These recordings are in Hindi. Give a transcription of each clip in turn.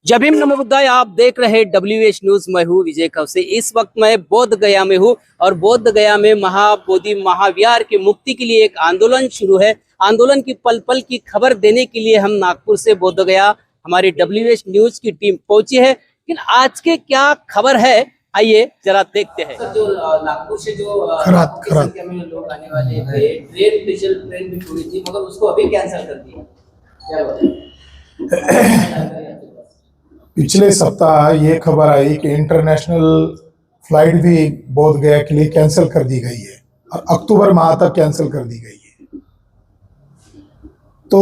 जय भीम नमो बुद्धाय। आप देख रहे WH न्यूज। मैं हूँ विजय खवसे। इस वक्त मैं बोध गया में हूँ और बोध गया में महाबोधि महाविहार की मुक्ति के लिए एक आंदोलन शुरू है। आंदोलन की पल पल की खबर देने के लिए हम नागपुर से बोध गया हमारी WH न्यूज की टीम पहुंची है। लेकिन आज के क्या खबर है, आइए जरा देखते हैं। जो नागपुर से जो संख्या में लोग आने वाले थे, ट्रेन स्पेशल ट्रेन भी छोड़ी थी, मगर उसको अभी कैंसिल कर दिया। क्या बताएं? पिछले सप्ताह ये खबर आई कि इंटरनेशनल फ्लाइट भी बोध गया के लिए कैंसिल कर दी गई है और अक्टूबर माह तक कैंसिल कर दी गई है। तो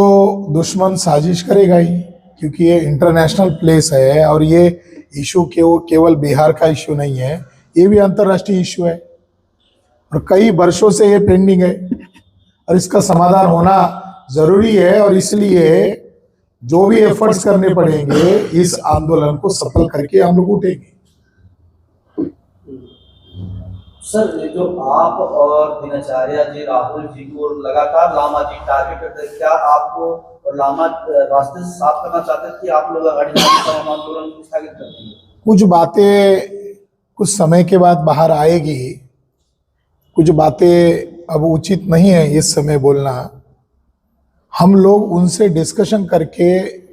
दुश्मन साजिश करेगा ही, क्योंकि ये इंटरनेशनल प्लेस है और ये इशू केवल बिहार का इशू नहीं है, ये भी अंतर्राष्ट्रीय इशू है और कई वर्षों से ये पेंडिंग है और इसका समाधान होना जरूरी है। और इसलिए जो भी एफर्ट्स करने पड़ेंगे, इस आंदोलन को सफल करके हम लोग उठेंगे। सर, जो आप और दिनाचार्य जी, राहुल जी को लगातार लामा जी टारगेट करते हैं, क्या आपको और लामा रास्ते से साफ करना चाहते हैं कि आप लोग आंदोलन को स्थगित कर देंगे? कुछ बातें कुछ समय के बाद बाहर आएगी, कुछ बातें अब उचित नहीं है इस समय बोलना। हम लोग उनसे डिस्कशन करके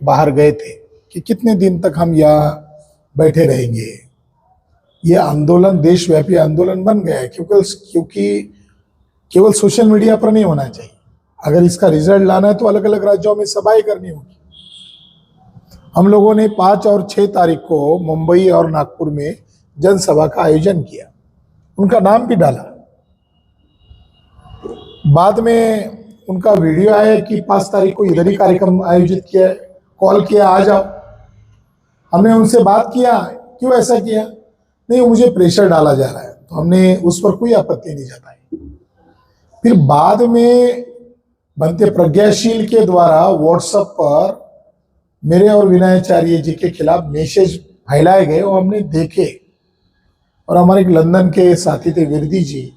बाहर गए थे कि कितने दिन तक हम यहाँ बैठे रहेंगे। ये आंदोलन देशव्यापी आंदोलन बन गया है, क्योंकि केवल सोशल मीडिया पर नहीं होना चाहिए। अगर इसका रिजल्ट लाना है तो अलग अलग राज्यों में सभाएं करनी होगी। हम लोगों ने 5 और 6 तारीख को मुंबई और नागपुर में जनसभा का आयोजन किया, उनका नाम भी डाला। बाद में उनका वीडियो आया कि 5 तारीख को इधर ही कार्यक्रम आयोजित किया है, कॉल किया आ जाओ। हमने उनसे बात किया, क्यों ऐसा किया? नहीं, मुझे प्रेशर डाला जा रहा है, तो हमने उस पर कोई आपत्ति नहीं जताई। फिर बाद में बनते प्रज्ञाशील के द्वारा व्हाट्सएप पर मेरे और विनयाचार्य जी के खिलाफ मैसेज फैलाए गए, वो हमने देखे। और हमारे एक लंदन के साथी थे विरदी जी,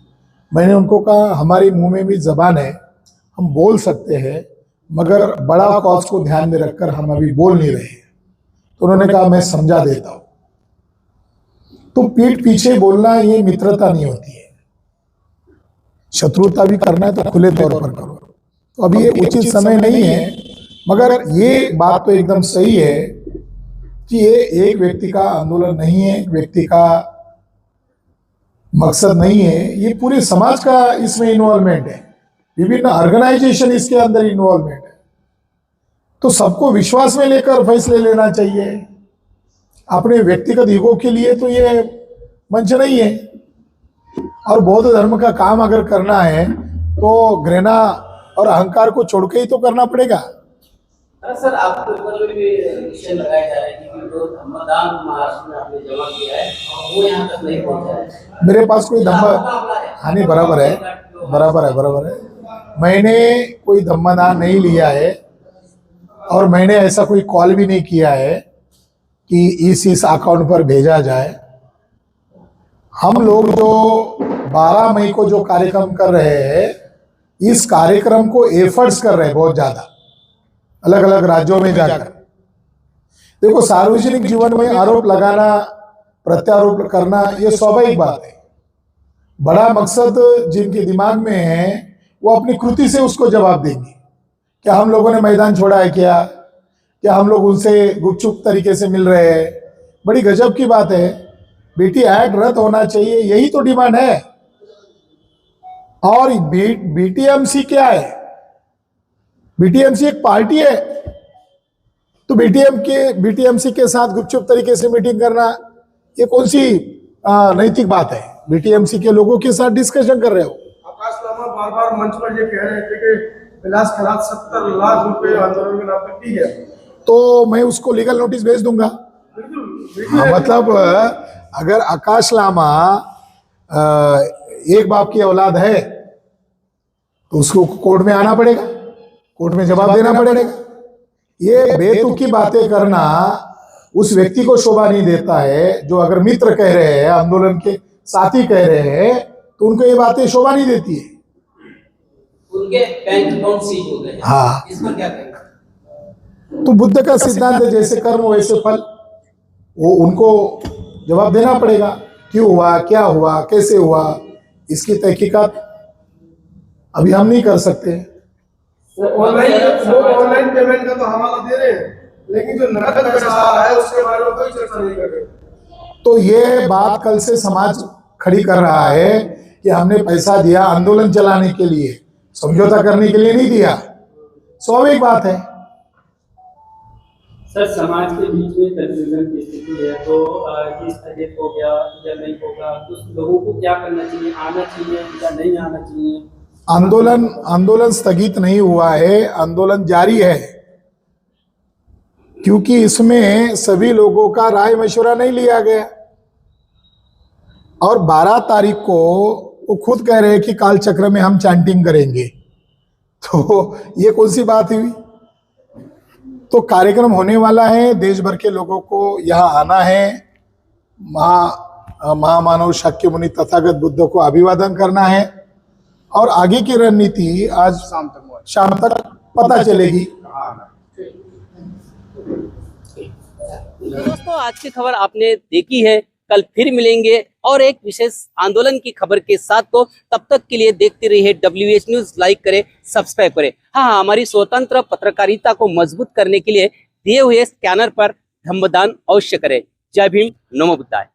मैंने उनको कहा हमारे मुंह में भी जबान है, हम बोल सकते हैं, मगर बड़ा कॉज को ध्यान में रखकर हम अभी बोल नहीं रहे। तो उन्होंने कहा मैं समझा देता हूं। तो पीठ पीछे बोलना ये मित्रता नहीं होती है, शत्रुता भी करना है तो खुले तौर पर करो। तो अभी ये उचित समय नहीं है, मगर ये बात तो एकदम सही है कि ये एक व्यक्ति का आंदोलन नहीं है, एक व्यक्ति का मकसद नहीं है, ये पूरे समाज का इसमें इन्वॉल्वमेंट है, विभिन्न ऑर्गेनाइजेशन इसके अंदर इन्वॉल्वमेंट है। तो सबको विश्वास में लेकर फैसले लेना चाहिए। अपने व्यक्तिगत ईगो के लिए तो ये मंच नहीं है। और बौद्ध धर्म का काम अगर करना है तो घृणा और अहंकार को छोड़ के ही तो करना पड़ेगा। सर, आपके ऊपर भी विषय लगाया जा रहा है कि जो धम्मदान महाराष्ट्र में आपने जमा किया है वो यहाँ तक नहीं पहुंचा है। मेरे पास कोई हाँ नहीं, बराबर है। मैंने कोई धम्मदान नहीं लिया है और मैंने ऐसा कोई कॉल भी नहीं किया है कि इस अकाउंट पर भेजा जाए। हम लोग जो 12 मई को जो कार्यक्रम कर रहे हैं, इस कार्यक्रम को एफर्ट्स कर रहे हैं बहुत ज्यादा, अलग अलग राज्यों में जाकर। देखो, सार्वजनिक जीवन में आरोप लगाना, प्रत्यारोप करना, ये स्वाभाविक बात है। बड़ा मकसद जिनके दिमाग में है वो अपनी कृति से उसको जवाब देंगे। क्या हम लोगों ने मैदान छोड़ा है? क्या हम लोग उनसे गुपचुप तरीके से मिल रहे हैं? बड़ी गजब की बात है। बेटी एक्ट रद्द होना चाहिए, यही तो डिमांड है। और BTMC क्या है? BTMC एक पार्टी है, तो BTMC के साथ गुपचुप तरीके से मीटिंग करना ये कौन सी नैतिक बात है? BTMC के लोगों के साथ डिस्कशन कर रहे हो। आकाश लामा बार-बार मंच पर ये कह रहे थे कि विलास खरात 70 लाख रुपए आंदोलन के नाम पर दी है, तो मैं उसको लीगल नोटिस भेज दूंगा। मतलब अगर आकाश लामा एक बाप की औलाद है तो उसको कोर्ट में आना पड़ेगा, कोर्ट में जवाब देना पड़ेगा। ये बेतुकी बातें करना उस व्यक्ति को शोभा नहीं देता है। जो अगर मित्र कह रहे हैं, आंदोलन के साथी कह रहे हैं, तो उनको ये बातें शोभा नहीं देती है। उनके बैंक अकाउंट सीज हो गए। हाँ, इस पर क्या कहेंगे? तो बुद्ध का सिद्धांत है, जैसे कर्म वैसे फल। वो उनको जवाब देना पड़ेगा, क्यों हुआ, क्या हुआ, कैसे हुआ, इसकी तहकीकात अभी हम नहीं कर सकते। वो ऑनलाइन पेमेंट का तो हवाला दे रहे हैं, लेकिन जो नकद पैसा आ रहा है उसके बारे में कोई चर्चा नहीं कर रहे। तो ये बात कल से समाज खड़ी कर रहा है कि हमने पैसा दिया आंदोलन चलाने के लिए, समझौता करने के लिए नहीं दिया। स्वाभाविक बात है। सर, समाज के बीच में कंफ्यूजन की स्थिति है, तो ये स्थगित हो गया या नहीं होगा, तो लोगों को क्या करना चाहिए, आना चाहिए या नहीं आना चाहिए? आंदोलन स्थगित नहीं हुआ है, आंदोलन जारी है, क्योंकि इसमें सभी लोगों का राय मशवरा नहीं लिया गया। और 12 तारीख को वो खुद कह रहे हैं कि काल चक्र में हम चैंटिंग करेंगे, तो ये कौन सी बात हुई? तो कार्यक्रम होने वाला है, देश भर के लोगों को यहाँ आना है, महामानव शाक्य मुनि तथागत बुद्ध को अभिवादन करना है, और आगे की रणनीति आज शाम तक पता चलेगी। तो दोस्तों, आज की खबर आपने देखी है, कल फिर मिलेंगे और एक विशेष आंदोलन की खबर के साथ। तो तब तक के लिए देखते रहिए WH न्यूज, लाइक करें, सब्सक्राइब करें। हाँ, हमारी स्वतंत्र पत्रकारिता को मजबूत करने के लिए दिए हुए स्कैनर पर धम्मदान अवश्य करें। जय भीम, नमो बुद्धाय।